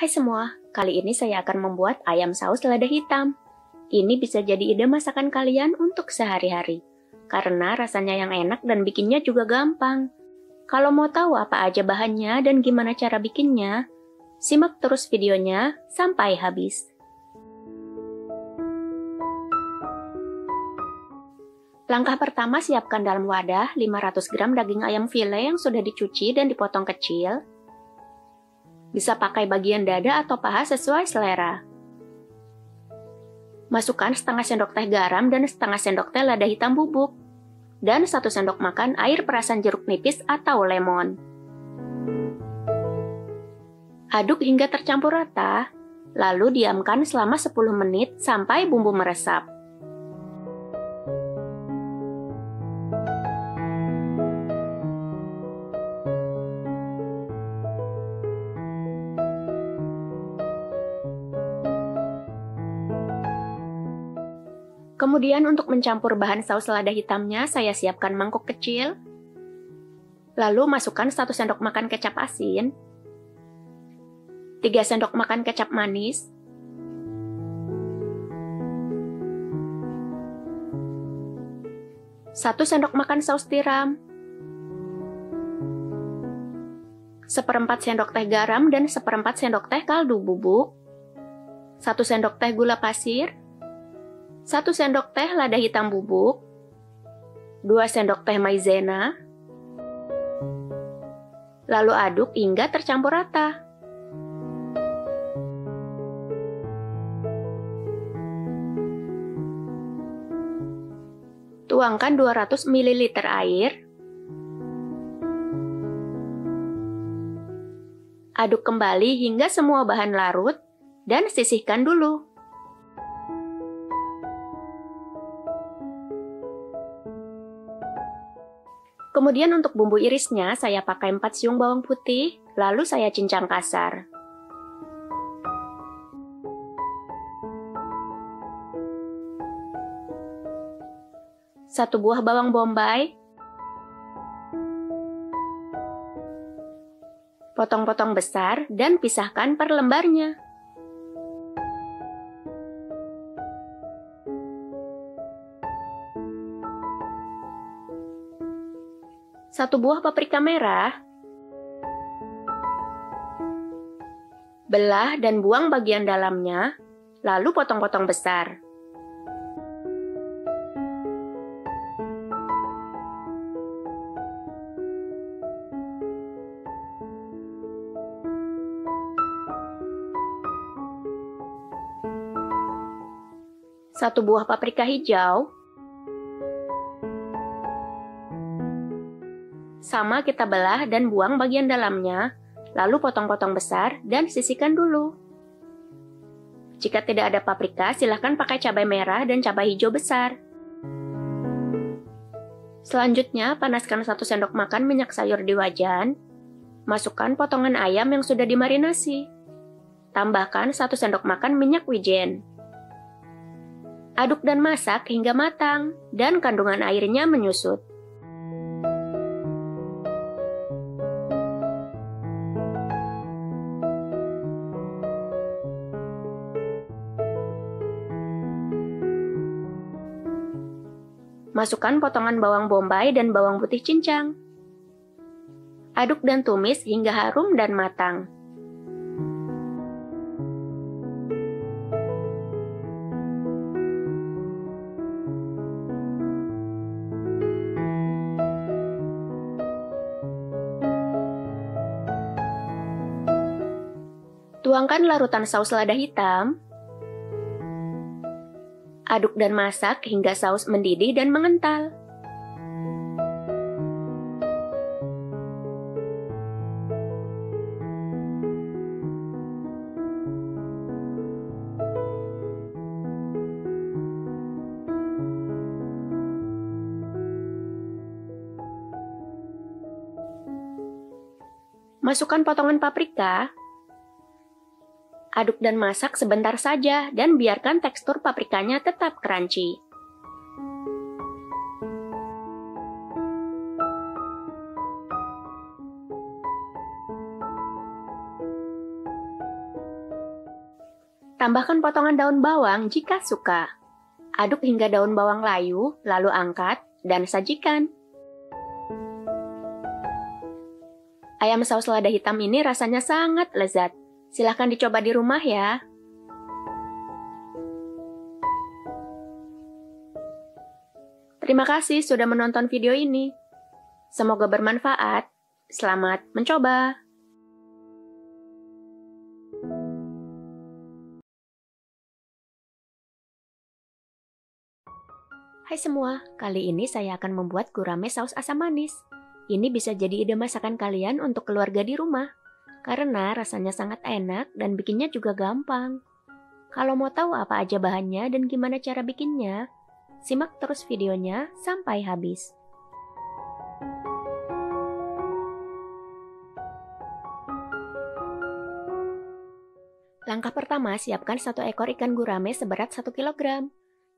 Hai semua, kali ini saya akan membuat ayam saus lada hitam. Ini bisa jadi ide masakan kalian untuk sehari-hari, karena rasanya yang enak dan bikinnya juga gampang. Kalau mau tahu apa aja bahannya dan gimana cara bikinnya, simak terus videonya sampai habis. Langkah pertama, siapkan dalam wadah 500 gram daging ayam file yang sudah dicuci dan dipotong kecil. Bisa pakai bagian dada atau paha sesuai selera. Masukkan setengah sendok teh garam dan setengah sendok teh lada hitam bubuk. Dan 1 sendok makan air perasan jeruk nipis atau lemon. Aduk hingga tercampur rata, lalu diamkan selama 10 menit sampai bumbu meresap. Kemudian untuk mencampur bahan saus lada hitamnya, saya siapkan mangkok kecil. Lalu masukkan 1 sendok makan kecap asin, 3 sendok makan kecap manis, 1 sendok makan saus tiram, 1/4 sendok teh garam dan 1/4 sendok teh kaldu bubuk, 1 sendok teh gula pasir, 1 sendok teh lada hitam bubuk, 2 sendok teh maizena, lalu aduk hingga tercampur rata. Tuangkan 200 ml air. Aduk kembali hingga semua bahan larut dan sisihkan dulu. Kemudian untuk bumbu irisnya, saya pakai 4 siung bawang putih, lalu saya cincang kasar. Satu buah bawang bombay, potong-potong besar dan pisahkan per lembarnya. Satu buah paprika merah, belah dan buang bagian dalamnya, lalu potong-potong besar. Satu buah paprika hijau, sama kita belah dan buang bagian dalamnya, lalu potong-potong besar dan sisihkan dulu. Jika tidak ada paprika, silahkan pakai cabai merah dan cabai hijau besar. Selanjutnya, panaskan 1 sendok makan minyak sayur di wajan. Masukkan potongan ayam yang sudah dimarinasi. Tambahkan 1 sendok makan minyak wijen. Aduk dan masak hingga matang dan kandungan airnya menyusut. Masukkan potongan bawang bombay dan bawang putih cincang. Aduk dan tumis hingga harum dan matang. Tuangkan larutan saus lada hitam. Aduk dan masak hingga saus mendidih dan mengental. Masukkan potongan paprika. Aduk dan masak sebentar saja dan biarkan tekstur paprikanya tetap crunchy. Tambahkan potongan daun bawang jika suka. Aduk hingga daun bawang layu, lalu angkat dan sajikan. Ayam saus lada hitam ini rasanya sangat lezat. Silahkan dicoba di rumah ya. Terima kasih sudah menonton video ini. Semoga bermanfaat. Selamat mencoba. Hai semua, kali ini saya akan membuat gurame saus asam manis. Ini bisa jadi ide masakan kalian untuk keluarga di rumah, karena rasanya sangat enak dan bikinnya juga gampang. Kalau mau tahu apa aja bahannya dan gimana cara bikinnya, simak terus videonya sampai habis. Langkah pertama, siapkan 1 ekor ikan gurame seberat 1 kg.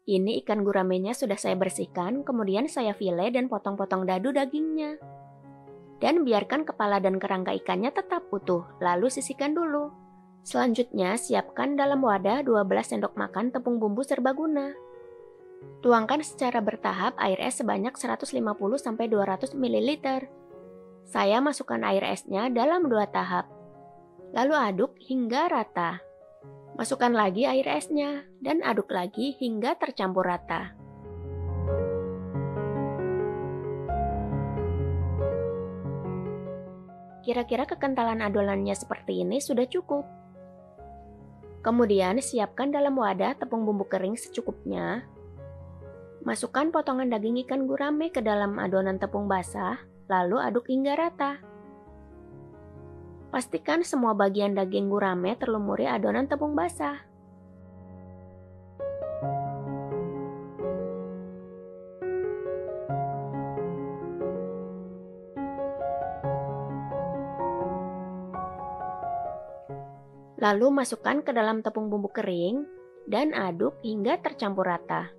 Ini ikan guramenya sudah saya bersihkan, kemudian saya file dan potong-potong dadu dagingnya. Dan biarkan kepala dan kerangka ikannya tetap utuh, lalu sisihkan dulu. Selanjutnya, siapkan dalam wadah 12 sendok makan tepung bumbu serbaguna. Tuangkan secara bertahap air es sebanyak 150-200 ml. Saya masukkan air esnya dalam 2 tahap. Lalu aduk hingga rata. Masukkan lagi air esnya dan aduk lagi hingga tercampur rata. Kira-kira kekentalan adonannya seperti ini sudah cukup. Kemudian siapkan dalam wadah tepung bumbu kering secukupnya. Masukkan potongan daging ikan gurame ke dalam adonan tepung basah, lalu aduk hingga rata. Pastikan semua bagian daging gurame terlumuri adonan tepung basah. Lalu masukkan ke dalam tepung bumbu kering dan aduk hingga tercampur rata.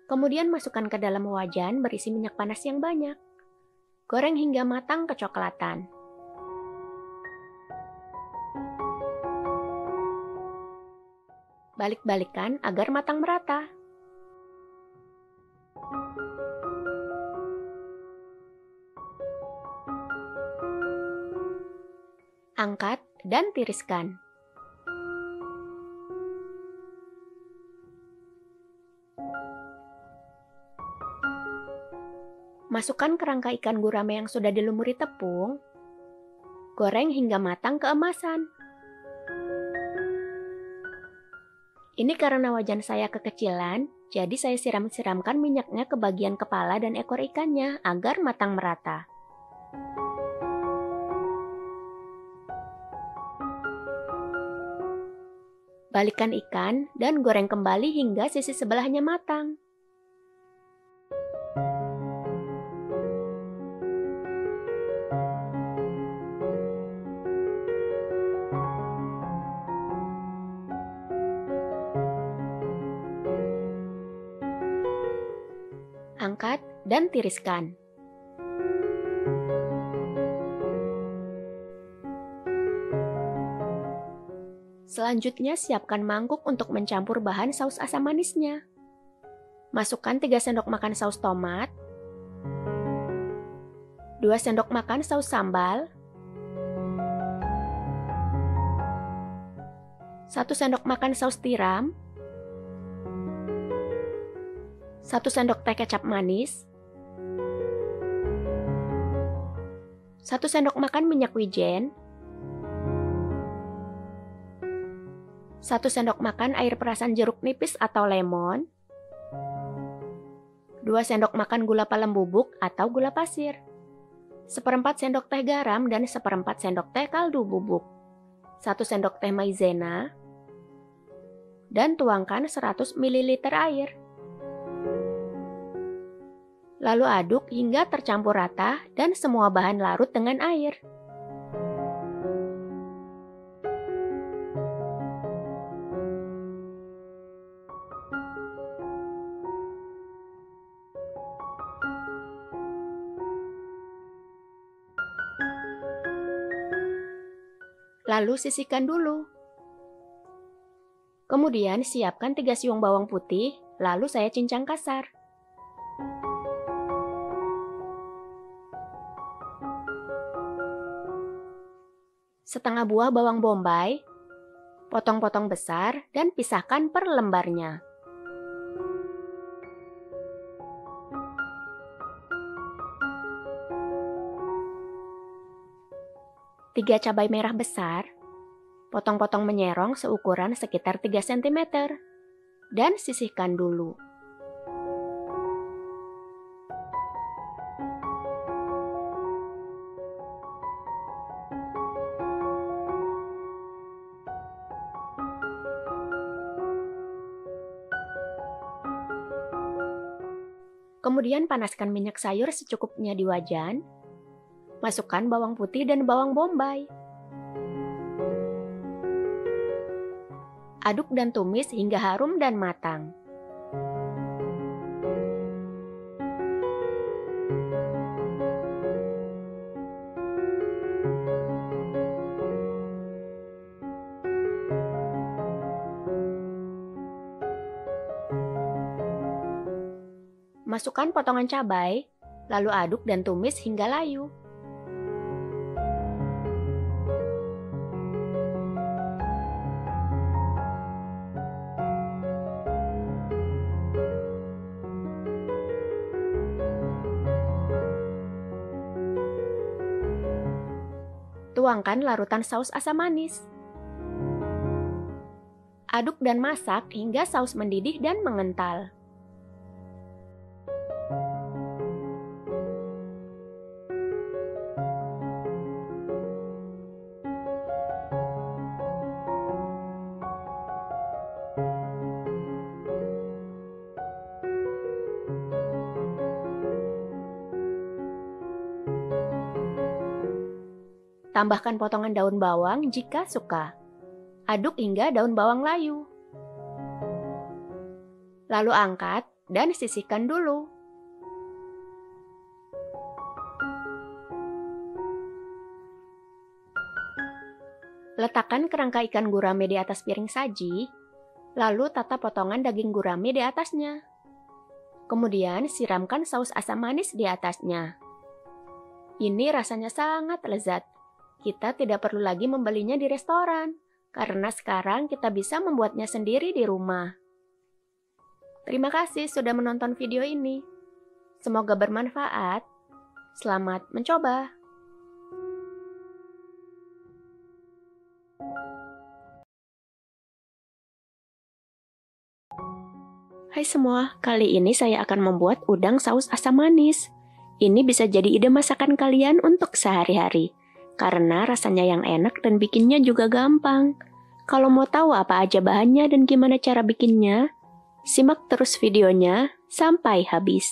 Kemudian masukkan ke dalam wajan berisi minyak panas yang banyak. Goreng hingga matang kecoklatan. Balik-balikan agar matang merata. Angkat dan tiriskan. Masukkan kerangka ikan gurame yang sudah dilumuri tepung. Goreng hingga matang keemasan. Ini karena wajan saya kekecilan, jadi saya siram-siramkan minyaknya ke bagian kepala dan ekor ikannya agar matang merata. Balikkan ikan dan goreng kembali hingga sisi sebelahnya matang. Angkat dan tiriskan. Selanjutnya siapkan mangkuk untuk mencampur bahan saus asam manisnya. Masukkan 3 sendok makan saus tomat, 2 sendok makan saus sambal, 1 sendok makan saus tiram, 1 sendok teh kecap manis, 1 sendok makan minyak wijen, 1 sendok makan air perasan jeruk nipis atau lemon, 2 sendok makan gula palem bubuk atau gula pasir, 1/4 sendok teh garam dan 1/4 sendok teh kaldu bubuk, 1 sendok teh maizena, dan tuangkan 100 ml air. Lalu aduk hingga tercampur rata dan semua bahan larut dengan air. Lalu sisihkan dulu. Kemudian siapkan 3 siung bawang putih, lalu saya cincang kasar. Setengah buah bawang bombay, potong-potong besar dan pisahkan per lembarnya. Tiga cabai merah besar, potong-potong menyerong seukuran sekitar 3 cm, dan sisihkan dulu. Kemudian panaskan minyak sayur secukupnya di wajan. Masukkan bawang putih dan bawang bombay. Aduk dan tumis hingga harum dan matang. Masukkan potongan cabai, lalu aduk dan tumis hingga layu. Tuangkan larutan saus asam manis. Aduk dan masak hingga saus mendidih dan mengental. Tambahkan potongan daun bawang jika suka. Aduk hingga daun bawang layu. Lalu angkat dan sisihkan dulu. Letakkan kerangka ikan gurame di atas piring saji, lalu tata potongan daging gurame di atasnya. Kemudian siramkan saus asam manis di atasnya. Ini rasanya sangat lezat. Kita tidak perlu lagi membelinya di restoran, karena sekarang kita bisa membuatnya sendiri di rumah. Terima kasih sudah menonton video ini. Semoga bermanfaat. Selamat mencoba! Hai semua, kali ini saya akan membuat udang saus asam manis. Ini bisa jadi ide masakan kalian untuk sehari-hari. Karena rasanya yang enak dan bikinnya juga gampang. Kalau mau tahu apa aja bahannya dan gimana cara bikinnya, simak terus videonya sampai habis.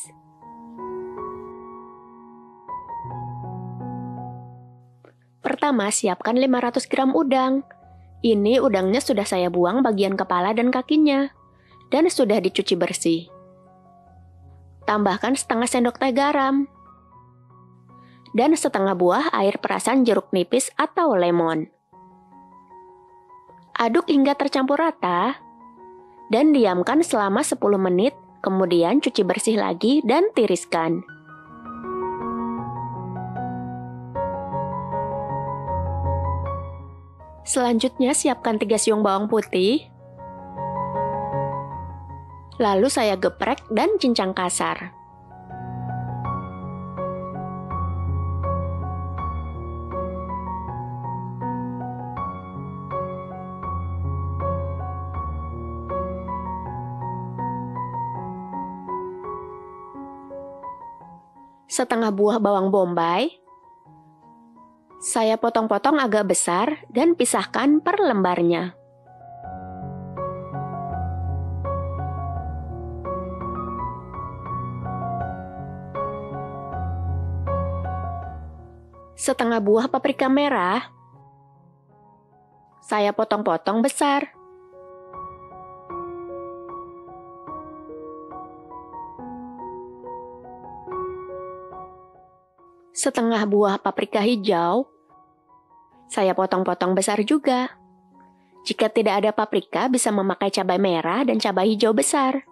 Pertama, siapkan 500 gram udang. Ini udangnya sudah saya buang bagian kepala dan kakinya, dan sudah dicuci bersih. Tambahkan setengah sendok teh garam. Dan setengah buah air perasan jeruk nipis atau lemon. Aduk hingga tercampur rata, dan diamkan selama 10 menit, kemudian cuci bersih lagi dan tiriskan. Selanjutnya siapkan 3 siung bawang putih, lalu saya geprek dan cincang kasar. Setengah buah bawang bombay, saya potong-potong agak besar dan pisahkan per lembarnya. Setengah buah paprika merah. Saya potong-potong besar. Setengah buah paprika hijau. Saya potong-potong besar juga. Jika tidak ada paprika, bisa memakai cabai merah dan cabai hijau besar.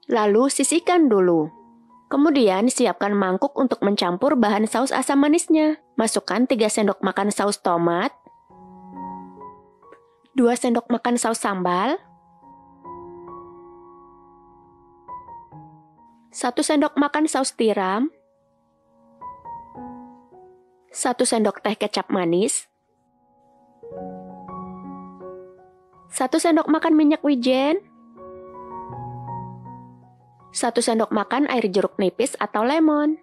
Lalu sisihkan dulu. Kemudian siapkan mangkuk untuk mencampur bahan saus asam manisnya. Masukkan 3 sendok makan saus tomat, 2 sendok makan saus sambal, 1 sendok makan saus tiram, 1 sendok teh kecap manis, 1 sendok makan minyak wijen, 1 sendok makan air jeruk nipis atau lemon,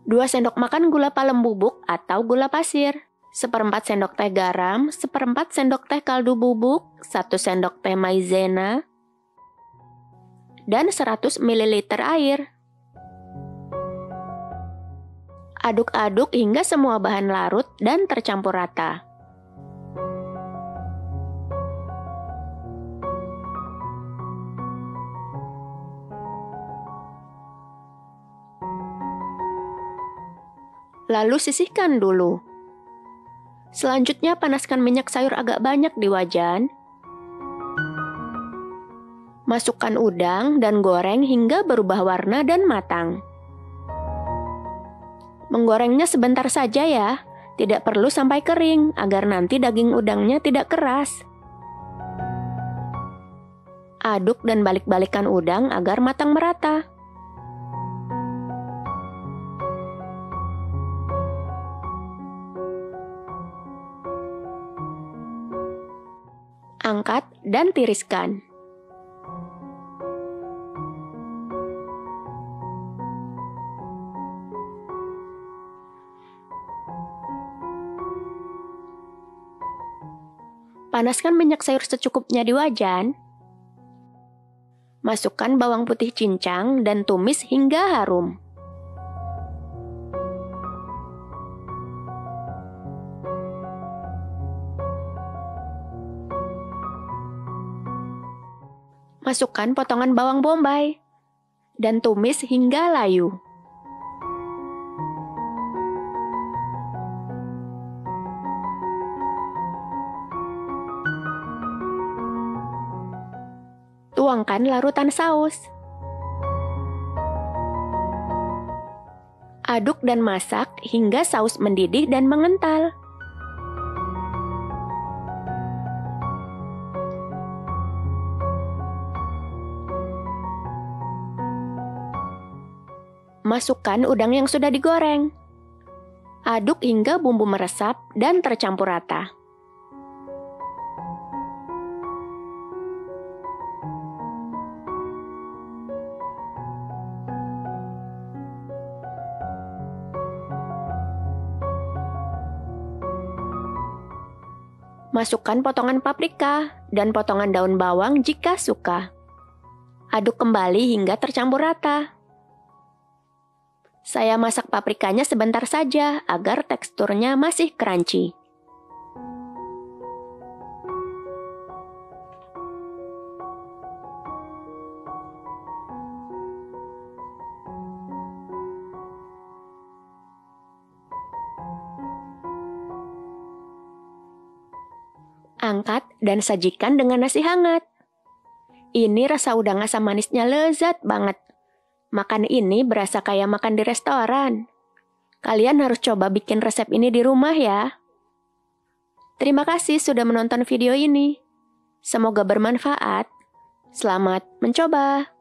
2 sendok makan gula palem bubuk atau gula pasir, 1/4 sendok teh garam, 1/4 sendok teh kaldu bubuk, 1 sendok teh maizena, dan 100 ml air. Aduk-aduk hingga semua bahan larut dan tercampur rata. Lalu sisihkan dulu. Selanjutnya panaskan minyak sayur agak banyak di wajan. Masukkan udang dan goreng hingga berubah warna dan matang. Menggorengnya sebentar saja ya, tidak perlu sampai kering agar nanti daging udangnya tidak keras. Aduk dan balik-balikan udang agar matang merata. Angkat dan tiriskan. Panaskan minyak sayur secukupnya di wajan. Masukkan bawang putih cincang dan tumis hingga harum. Masukkan potongan bawang bombay dan tumis hingga layu. Tuangkan larutan saus. Aduk dan masak hingga saus mendidih dan mengental. Masukkan udang yang sudah digoreng. Aduk hingga bumbu meresap dan tercampur rata. Masukkan potongan paprika dan potongan daun bawang jika suka. Aduk kembali hingga tercampur rata. Saya masak paprikanya sebentar saja agar teksturnya masih crunchy. Angkat dan sajikan dengan nasi hangat. Ini rasa udang asam manisnya lezat banget. Makan ini berasa kayak makan di restoran. Kalian harus coba bikin resep ini di rumah ya. Terima kasih sudah menonton video ini. Semoga bermanfaat. Selamat mencoba.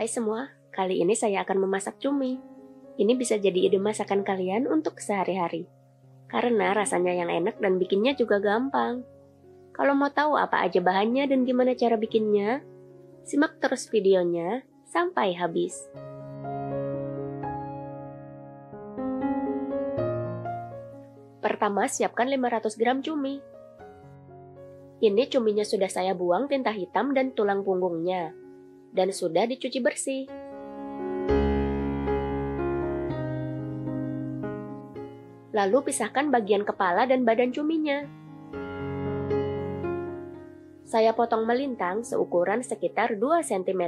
Hai semua, kali ini saya akan memasak cumi. Ini bisa jadi ide masakan kalian untuk sehari-hari. Karena rasanya yang enak dan bikinnya juga gampang. Kalau mau tahu apa aja bahannya dan gimana cara bikinnya, simak terus videonya sampai habis. Pertama, siapkan 500 gram cumi. Ini cuminya sudah saya buang tinta hitam dan tulang punggungnya, dan sudah dicuci bersih. Lalu pisahkan bagian kepala dan badan cuminya. Saya potong melintang seukuran sekitar 2 cm.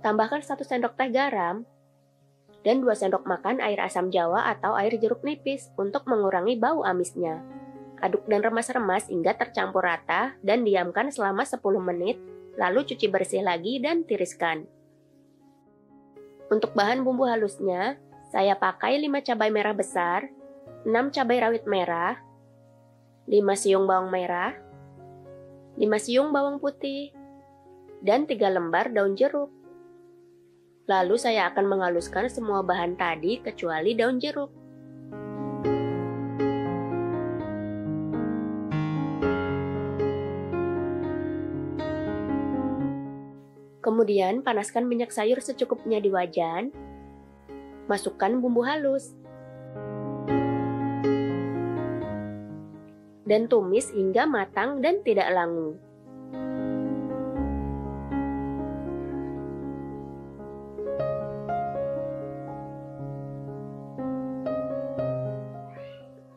Tambahkan 1 sendok teh garam dan 2 sendok makan air asam jawa atau air jeruk nipis untuk mengurangi bau amisnya. Aduk dan remas-remas hingga tercampur rata dan diamkan selama 10 menit, lalu cuci bersih lagi dan tiriskan. Untuk bahan bumbu halusnya, saya pakai 5 cabai merah besar, 6 cabai rawit merah, 5 siung bawang merah, 5 siung bawang putih, dan 3 lembar daun jeruk. Lalu saya akan menghaluskan semua bahan tadi kecuali daun jeruk. Kemudian panaskan minyak sayur secukupnya di wajan. Masukkan bumbu halus. Dan tumis hingga matang dan tidak langu.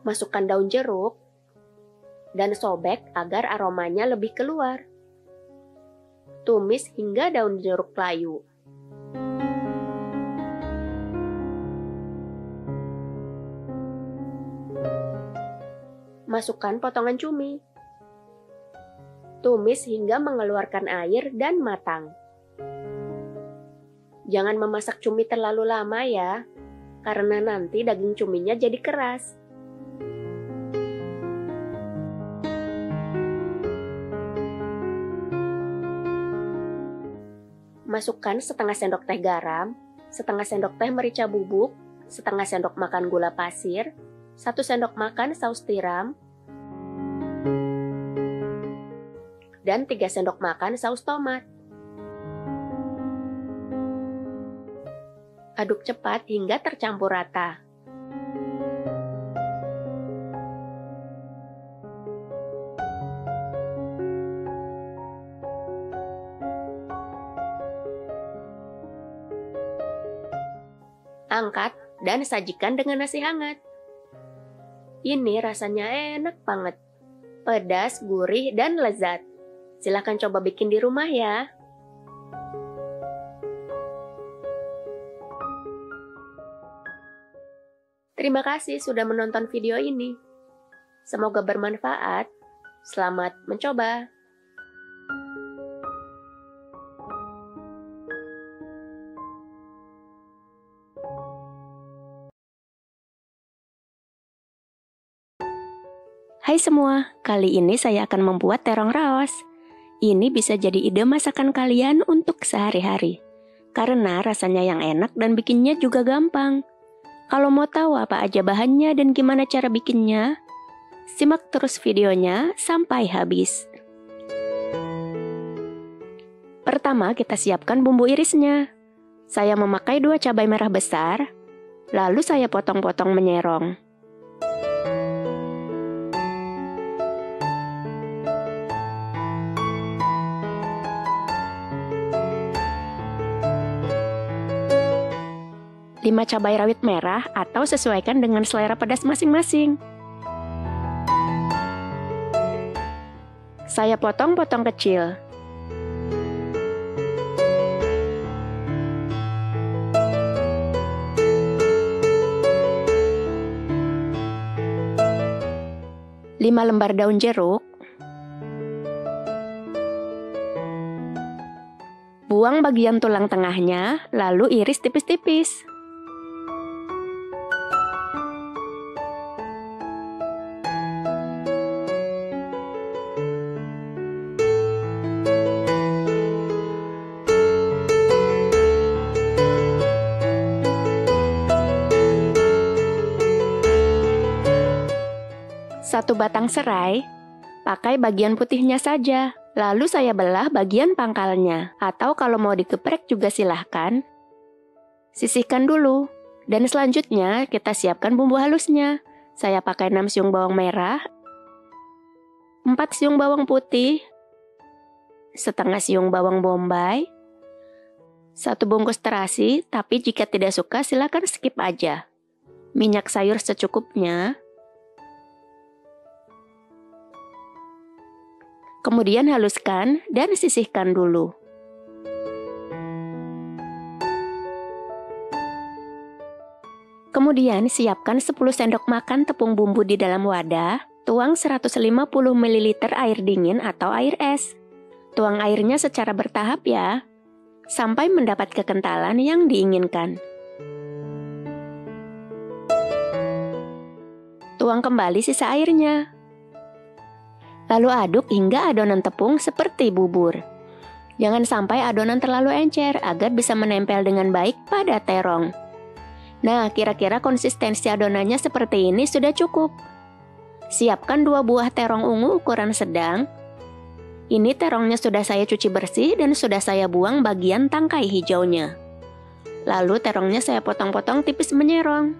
Masukkan daun jeruk dan sobek agar aromanya lebih keluar. Tumis hingga daun jeruk layu. Masukkan potongan cumi. Tumis hingga mengeluarkan air dan matang. Jangan memasak cumi terlalu lama ya, karena nanti daging cuminya jadi keras. Masukkan setengah sendok teh garam, setengah sendok teh merica bubuk, setengah sendok makan gula pasir, 1 sendok makan saus tiram, dan 3 sendok makan saus tomat. Aduk cepat hingga tercampur rata. Angkat dan sajikan dengan nasi hangat. Ini rasanya enak banget. Pedas, gurih, dan lezat. Silahkan coba bikin di rumah ya. Terima kasih sudah menonton video ini. Semoga bermanfaat. Selamat mencoba. Hai semua, kali ini saya akan membuat terong raos. Ini bisa jadi ide masakan kalian untuk sehari-hari. Karena rasanya yang enak dan bikinnya juga gampang. Kalau mau tahu apa aja bahannya dan gimana cara bikinnya, simak terus videonya sampai habis. Pertama kita siapkan bumbu irisnya. Saya memakai 2 cabai merah besar, lalu saya potong-potong menyerong. Lima cabai rawit merah atau sesuaikan dengan selera pedas masing-masing. Saya potong-potong kecil. Lima lembar daun jeruk. Buang bagian tulang tengahnya, lalu iris tipis-tipis. 1 batang serai, pakai bagian putihnya saja. Lalu saya belah bagian pangkalnya, atau kalau mau digeprek juga silahkan. Sisihkan dulu, dan selanjutnya kita siapkan bumbu halusnya. Saya pakai 6 siung bawang merah, 4 siung bawang putih, setengah siung bawang bombay, 1 bungkus terasi, tapi jika tidak suka silakan skip aja. Minyak sayur secukupnya. Kemudian haluskan dan sisihkan dulu. Kemudian siapkan 10 sendok makan tepung bumbu di dalam wadah. Tuang 150 ml air dingin atau air es. Tuang airnya secara bertahap ya, sampai mendapat kekentalan yang diinginkan. Tuang kembali sisa airnya. Lalu aduk hingga adonan tepung seperti bubur. Jangan sampai adonan terlalu encer agar bisa menempel dengan baik pada terong. Nah, kira-kira konsistensi adonannya seperti ini sudah cukup. Siapkan 2 buah terong ungu ukuran sedang. Ini terongnya sudah saya cuci bersih dan sudah saya buang bagian tangkai hijaunya. Lalu terongnya saya potong-potong tipis menyerong.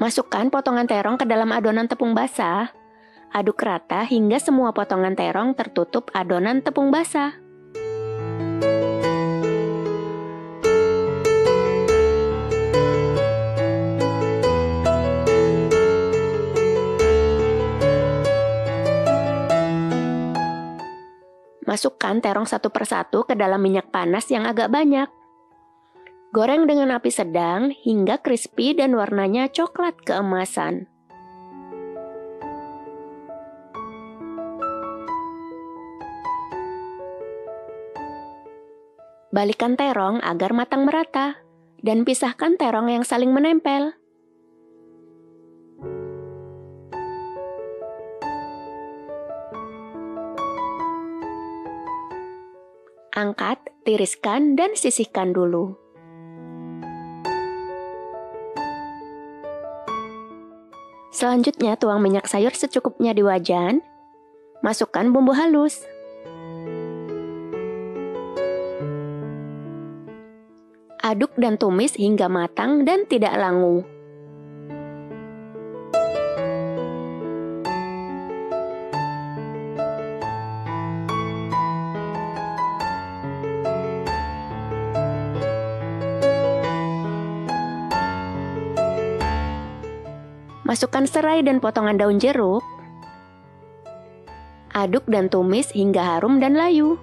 Masukkan potongan terong ke dalam adonan tepung basah. Aduk rata hingga semua potongan terong tertutup adonan tepung basah. Masukkan terong satu persatu ke dalam minyak panas yang agak banyak. Goreng dengan api sedang hingga crispy dan warnanya coklat keemasan. Balikkan terong agar matang merata dan pisahkan terong yang saling menempel. Angkat, tiriskan, dan sisihkan dulu. Selanjutnya tuang minyak sayur secukupnya di wajan. Masukkan bumbu halus. Aduk dan tumis hingga matang dan tidak langu. Masukkan serai dan potongan daun jeruk. Aduk dan tumis hingga harum dan layu.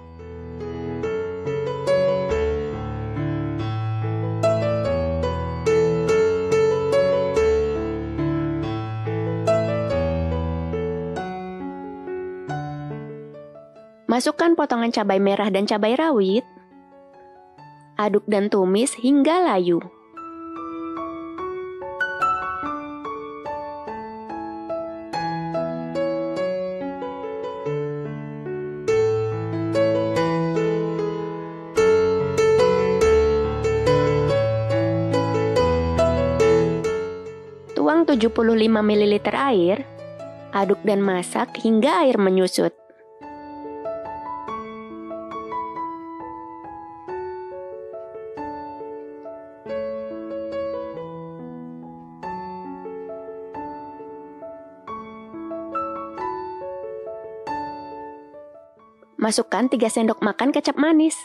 Masukkan potongan cabai merah dan cabai rawit. Aduk dan tumis hingga layu. Tuang 75 ml air, aduk dan masak hingga air menyusut. Masukkan 3 sendok makan kecap manis.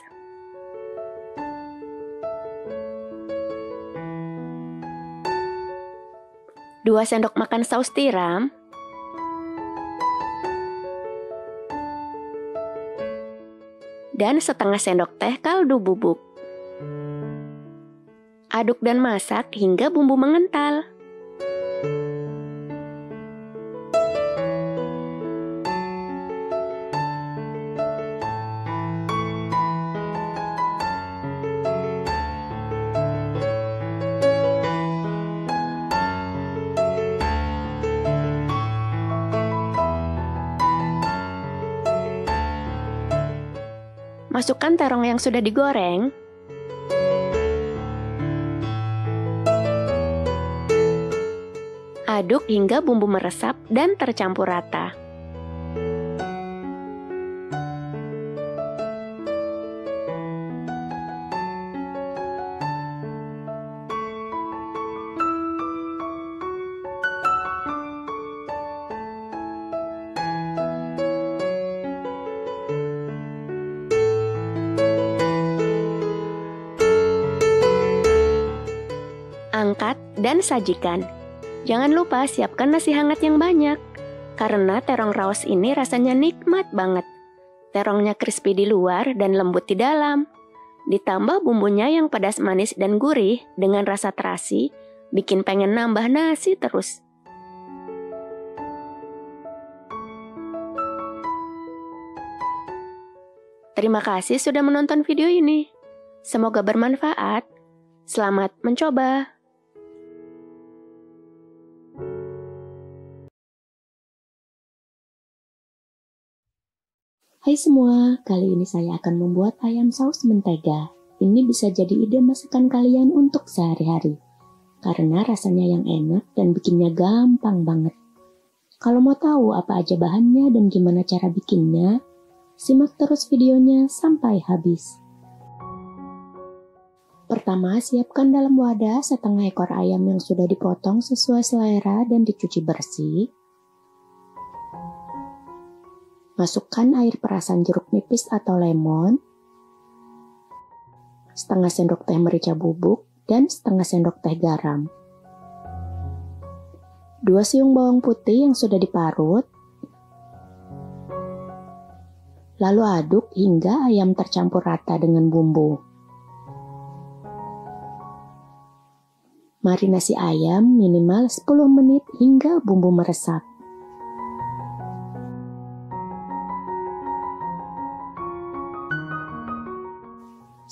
Dua sendok makan saus tiram, dan setengah sendok teh kaldu bubuk. Aduk dan masak hingga bumbu mengental. Masukkan terong yang sudah digoreng. Aduk hingga bumbu meresap dan tercampur rata. Angkat dan sajikan. Jangan lupa siapkan nasi hangat yang banyak, karena terong raos ini rasanya nikmat banget. Terongnya crispy di luar dan lembut di dalam. Ditambah bumbunya yang pedas manis dan gurih dengan rasa terasi, bikin pengen nambah nasi terus. Terima kasih sudah menonton video ini. Semoga bermanfaat. Selamat mencoba. Hai semua, kali ini saya akan membuat ayam saus mentega. Ini bisa jadi ide masakan kalian untuk sehari-hari. Karena rasanya yang enak dan bikinnya gampang banget. Kalau mau tahu apa aja bahannya dan gimana cara bikinnya, simak terus videonya sampai habis. Pertama, siapkan dalam wadah setengah ekor ayam yang sudah dipotong sesuai selera dan dicuci bersih. Masukkan air perasan jeruk nipis atau lemon, setengah sendok teh merica bubuk, dan setengah sendok teh garam. 2 siung bawang putih yang sudah diparut. Lalu aduk hingga ayam tercampur rata dengan bumbu. Marinasi ayam minimal 10 menit hingga bumbu meresap.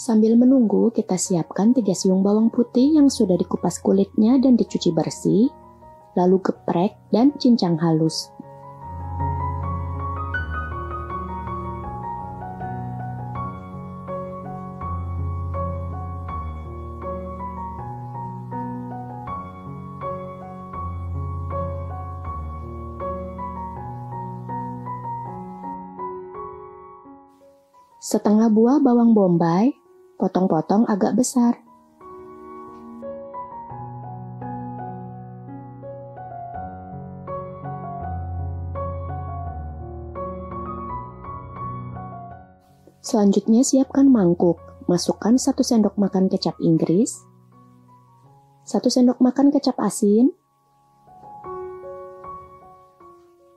Sambil menunggu, kita siapkan 3 siung bawang putih yang sudah dikupas kulitnya dan dicuci bersih, lalu geprek dan cincang halus. Setengah buah bawang bombay, potong-potong agak besar. Selanjutnya siapkan mangkuk. Masukkan 1 sendok makan kecap Inggris, 1 sendok makan kecap asin,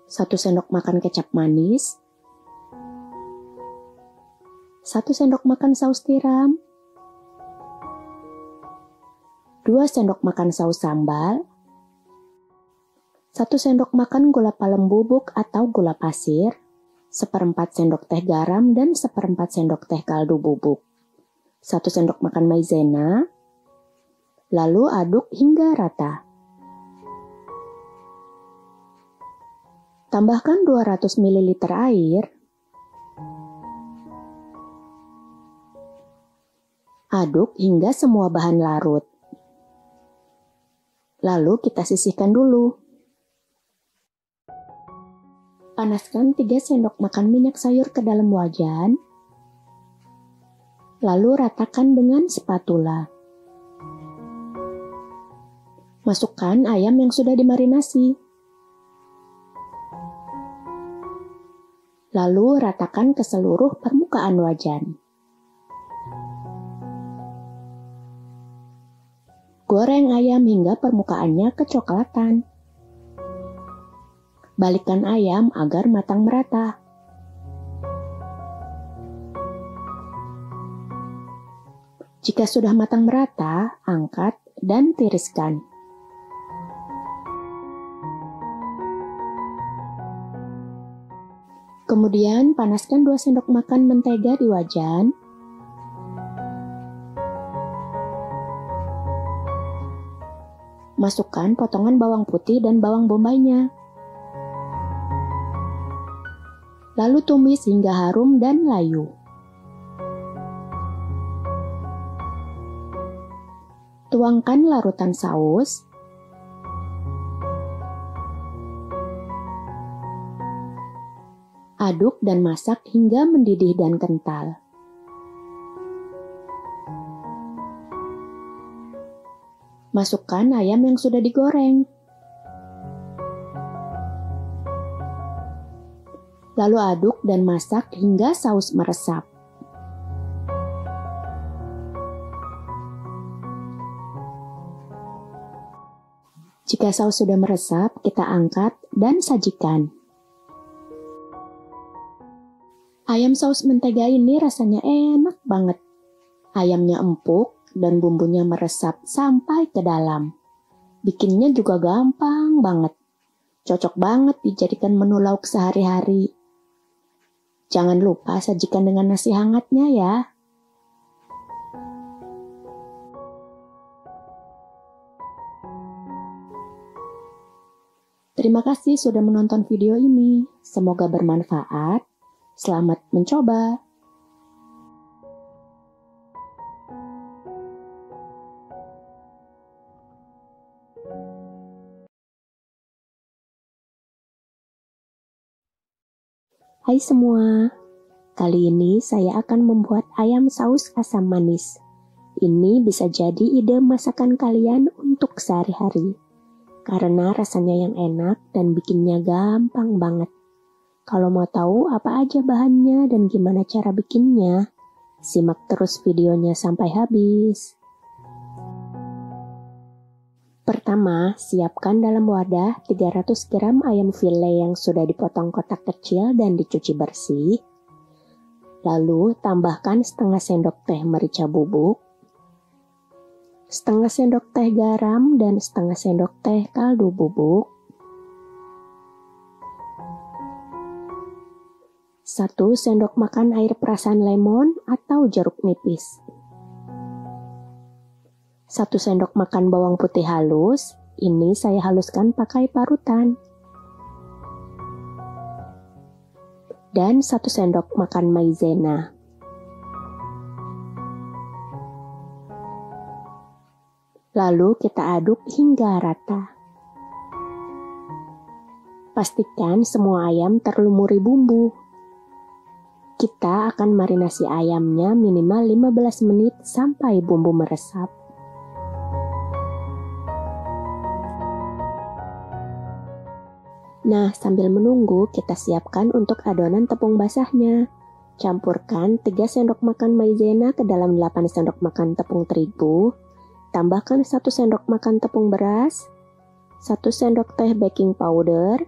1 sendok makan kecap manis, 1 sendok makan saus tiram, 2 sendok makan saus sambal, 1 sendok makan gula palem bubuk atau gula pasir, 1/4 sendok teh garam dan 1/4 sendok teh kaldu bubuk, 1 sendok makan maizena, lalu aduk hingga rata. Tambahkan 200 ml air. Aduk hingga semua bahan larut. Lalu kita sisihkan dulu. Panaskan 3 sendok makan minyak sayur ke dalam wajan. Lalu ratakan dengan spatula. Masukkan ayam yang sudah dimarinasi. Lalu ratakan ke seluruh permukaan wajan. Goreng ayam hingga permukaannya kecoklatan. Balikkan ayam agar matang merata. Jika sudah matang merata, angkat dan tiriskan. Kemudian panaskan 2 sendok makan mentega di wajan. Masukkan potongan bawang putih dan bawang bombaynya. Lalu tumis hingga harum dan layu. Tuangkan larutan saus. Aduk dan masak hingga mendidih dan kental. Masukkan ayam yang sudah digoreng. Lalu aduk dan masak hingga saus meresap. Jika saus sudah meresap, kita angkat dan sajikan. Ayam saus mentega ini rasanya enak banget. Ayamnya empuk dan bumbunya meresap sampai ke dalam. Bikinnya juga gampang banget. Cocok banget dijadikan menu lauk sehari-hari. Jangan lupa sajikan dengan nasi hangatnya ya. Terima kasih sudah menonton video ini. Semoga bermanfaat. Selamat mencoba. Hai semua, kali ini saya akan membuat ayam saus asam manis. Ini bisa jadi ide masakan kalian untuk sehari-hari. Karena rasanya yang enak dan bikinnya gampang banget. Kalau mau tahu apa aja bahannya dan gimana cara bikinnya, simak terus videonya sampai habis. Pertama, siapkan dalam wadah 300 gram ayam file yang sudah dipotong kotak kecil dan dicuci bersih. Lalu tambahkan setengah sendok teh merica bubuk, setengah sendok teh garam, dan setengah sendok teh kaldu bubuk, 1 sendok makan air perasan lemon atau jeruk nipis, 1 sendok makan bawang putih halus, ini saya haluskan pakai parutan, dan 1 sendok makan maizena. Lalu kita aduk hingga rata. Pastikan semua ayam terlumuri bumbu. Kita akan marinasi ayamnya minimal 15 menit sampai bumbu meresap. Nah, sambil menunggu, kita siapkan untuk adonan tepung basahnya. Campurkan 3 sendok makan maizena ke dalam 8 sendok makan tepung terigu. Tambahkan 1 sendok makan tepung beras, 1 sendok teh baking powder,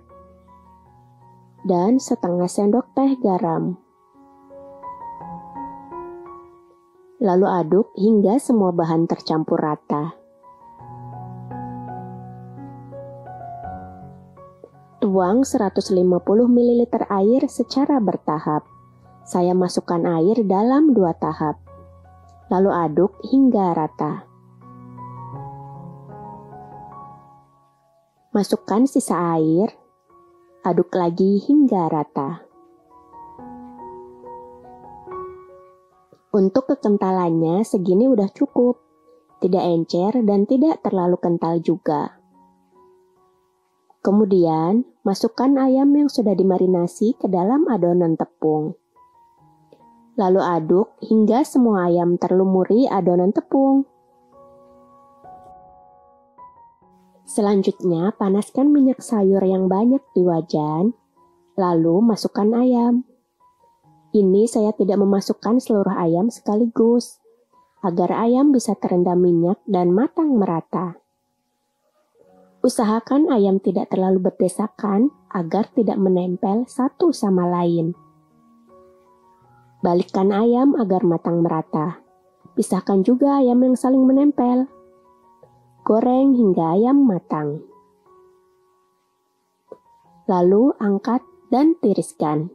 dan setengah sendok teh garam. Lalu aduk hingga semua bahan tercampur rata. Tuang 150 ml air secara bertahap. Saya masukkan air dalam 2 tahap. Lalu aduk hingga rata. Masukkan sisa air, aduk lagi hingga rata. Untuk kekentalannya segini udah cukup, tidak encer dan tidak terlalu kental juga. Kemudian, masukkan ayam yang sudah dimarinasi ke dalam adonan tepung. Lalu aduk hingga semua ayam terlumuri adonan tepung. Selanjutnya, panaskan minyak sayur yang banyak di wajan, lalu masukkan ayam. Ini saya tidak memasukkan seluruh ayam sekaligus, agar ayam bisa terendam minyak dan matang merata. Usahakan ayam tidak terlalu berdesakan agar tidak menempel satu sama lain. Balikkan ayam agar matang merata. Pisahkan juga ayam yang saling menempel. Goreng hingga ayam matang. Lalu angkat dan tiriskan.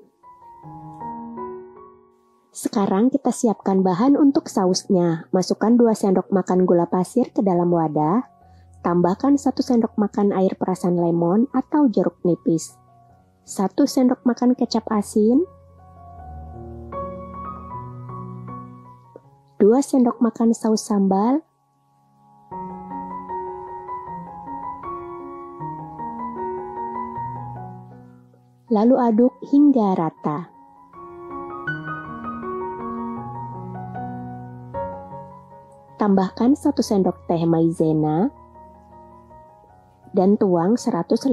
Sekarang kita siapkan bahan untuk sausnya. Masukkan 2 sendok makan gula pasir ke dalam wadah. Tambahkan 1 sendok makan air perasan lemon atau jeruk nipis. 1 sendok makan kecap asin. 2 sendok makan saus sambal. Lalu aduk hingga rata. Tambahkan 1 sendok teh maizena dan tuang 150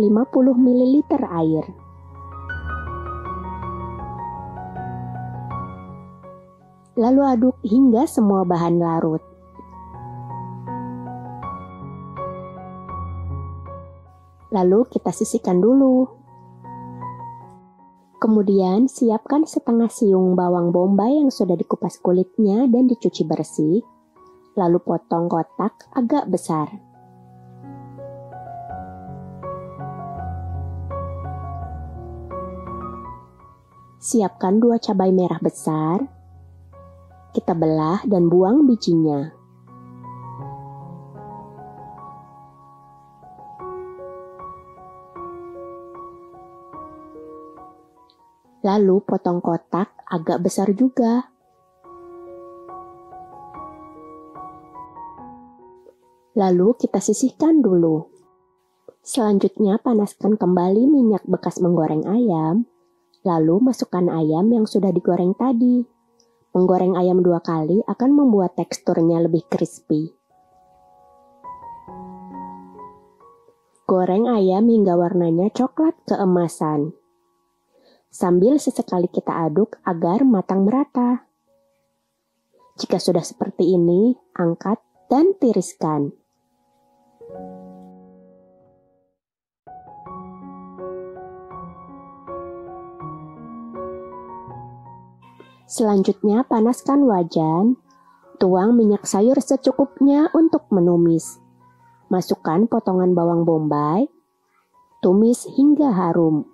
ml air. Lalu aduk hingga semua bahan larut. Lalu kita sisihkan dulu. Kemudian siapkan setengah siung bawang bombay yang sudah dikupas kulitnya dan dicuci bersih. Lalu potong kotak agak besar. Siapkan 2 cabai merah besar. Kita belah dan buang bijinya. Lalu potong kotak agak besar juga. Lalu kita sisihkan dulu. Selanjutnya panaskan kembali minyak bekas menggoreng ayam. Lalu masukkan ayam yang sudah digoreng tadi. Menggoreng ayam 2 kali akan membuat teksturnya lebih crispy. Goreng ayam hingga warnanya coklat keemasan. Sambil sesekali kita aduk agar matang merata. Jika sudah seperti ini, angkat dan tiriskan. Selanjutnya panaskan wajan, tuang minyak sayur secukupnya untuk menumis. Masukkan potongan bawang bombay, tumis hingga harum.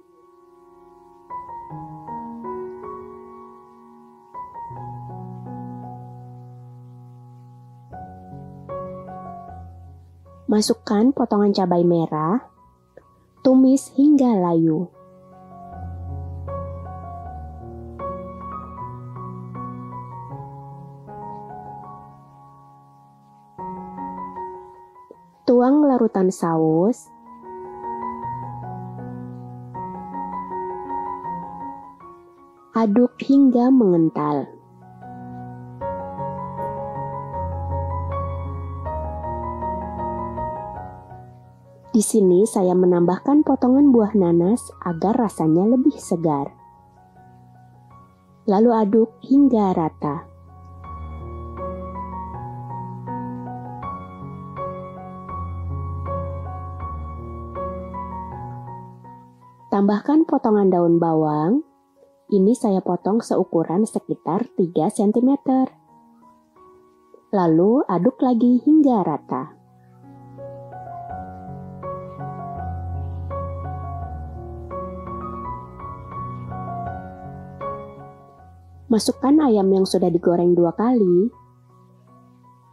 Masukkan potongan cabai merah, tumis hingga layu. Tuang larutan saus, aduk hingga mengental. Di sini saya menambahkan potongan buah nanas agar rasanya lebih segar. Lalu aduk hingga rata. Tambahkan potongan daun bawang. Ini saya potong seukuran sekitar 3 cm. Lalu aduk lagi hingga rata. Masukkan ayam yang sudah digoreng 2 kali.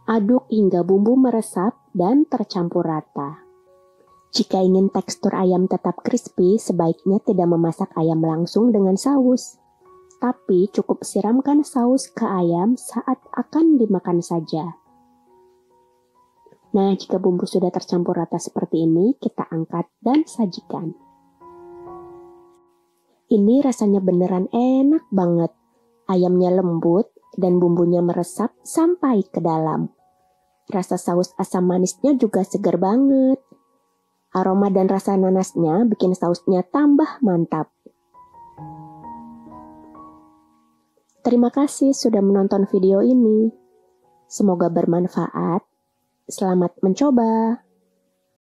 Aduk hingga bumbu meresap dan tercampur rata. Jika ingin tekstur ayam tetap crispy, sebaiknya tidak memasak ayam langsung dengan saus. Tapi cukup siramkan saus ke ayam saat akan dimakan saja. Nah, jika bumbu sudah tercampur rata seperti ini, kita angkat dan sajikan. Ini rasanya beneran enak banget. Ayamnya lembut dan bumbunya meresap sampai ke dalam. Rasa saus asam manisnya juga segar banget. Aroma dan rasa nanasnya bikin sausnya tambah mantap. Terima kasih sudah menonton video ini. Semoga bermanfaat. Selamat mencoba.